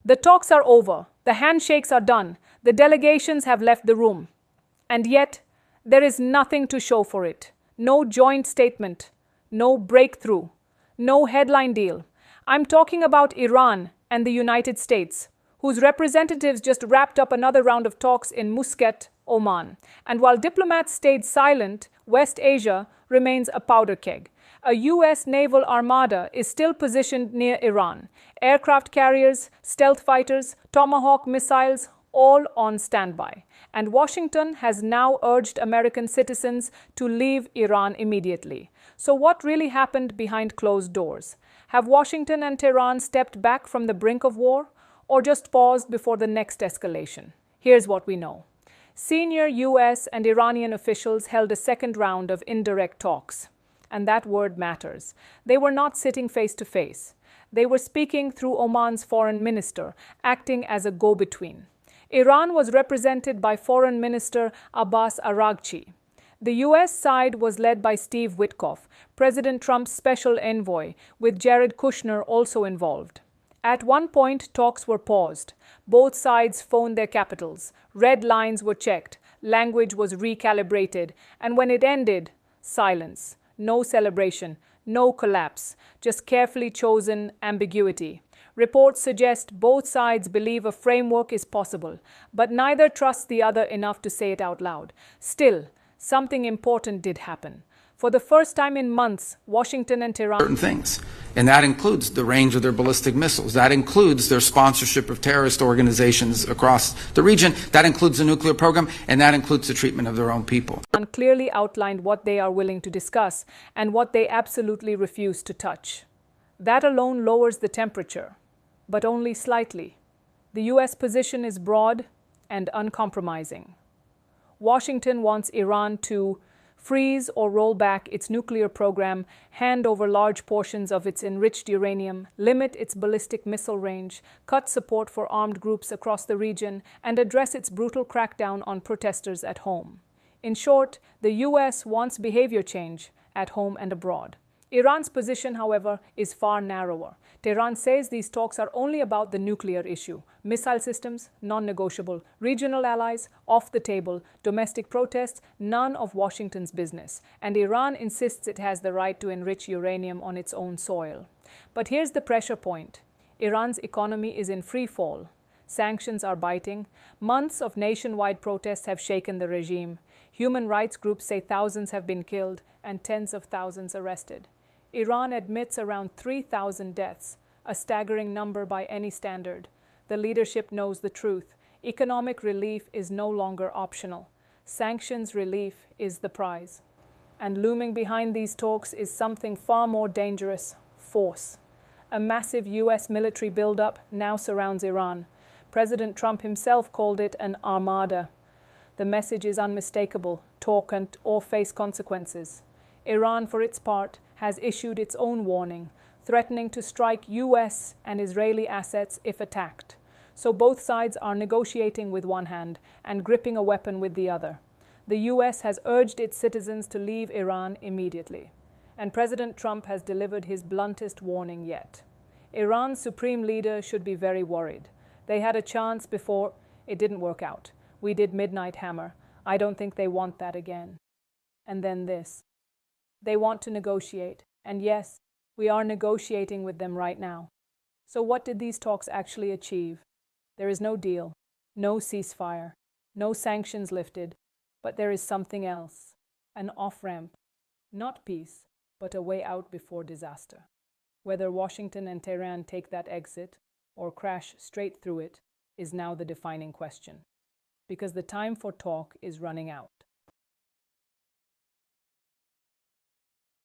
The talks are over, the handshakes are done, the delegations have left the room. And yet, there is nothing to show for it. No joint statement, no breakthrough, no headline deal. I'm talking about Iran and the United States, whose representatives just wrapped up another round of talks in Muscat, Oman. And while diplomats stayed silent, West Asia remains a powder keg. A U.S. naval armada is still positioned near Iran. Aircraft carriers, stealth fighters, Tomahawk missiles, all on standby. And Washington has now urged American citizens to leave Iran immediately. So what really happened behind closed doors? Have Washington and Tehran stepped back from the brink of war, or just paused before the next escalation? Here's what we know. Senior U.S. and Iranian officials held a second round of indirect talks. And that word matters. They were not sitting face to face. They were speaking through Oman's foreign minister, acting as a go-between. Iran was represented by Foreign Minister Abbas Araghchi. The U.S. side was led by Steve Witkoff, President Trump's special envoy, with Jared Kushner also involved. At one point, talks were paused. Both sides phoned their capitals. Red lines were checked. Language was recalibrated. And when it ended, silence. No celebration, no collapse, just carefully chosen ambiguity. Reports suggest both sides believe a framework is possible, but neither trusts the other enough to say it out loud. Still, something important did happen. For the first time in months, Washington and Tehran certain things, and that includes the range of their ballistic missiles. That includes their sponsorship of terrorist organizations across the region. That includes the nuclear program, and that includes the treatment of their own people. Clearly outlined what they are willing to discuss and what they absolutely refuse to touch. That alone lowers the temperature, but only slightly. The U.S. position is broad and uncompromising. Washington wants Iran to freeze or roll back its nuclear program, hand over large portions of its enriched uranium, limit its ballistic missile range, cut support for armed groups across the region, and address its brutal crackdown on protesters at home. In short, the U.S. wants behavior change at home and abroad. Iran's position, however, is far narrower. Tehran says these talks are only about the nuclear issue. Missile systems, non-negotiable. Regional allies, off the table. Domestic protests, none of Washington's business. And Iran insists it has the right to enrich uranium on its own soil. But here's the pressure point. Iran's economy is in free fall. Sanctions are biting. Months of nationwide protests have shaken the regime. Human rights groups say thousands have been killed and tens of thousands arrested. Iran admits around 3,000 deaths, a staggering number by any standard. The leadership knows the truth. Economic relief is no longer optional. Sanctions relief is the prize. And looming behind these talks is something far more dangerous: force. A massive U.S. military buildup now surrounds Iran. President Trump himself called it an armada. The message is unmistakable: talk or face consequences. Iran, for its part, has issued its own warning, threatening to strike U.S. and Israeli assets if attacked. So both sides are negotiating with one hand and gripping a weapon with the other. The U.S. has urged its citizens to leave Iran immediately. And President Trump has delivered his bluntest warning yet. Iran's supreme leader should be very worried. They had a chance before. It didn't work out. We did midnight hammer. I don't think they want that again. And then this. They want to negotiate. And yes, we are negotiating with them right now. So what did these talks actually achieve? There is no deal, no ceasefire, no sanctions lifted, but there is something else, an off-ramp, not peace, but a way out before disaster. Whether Washington and Tehran take that exit or crash straight through it is now the defining question, because the time for talk is running out.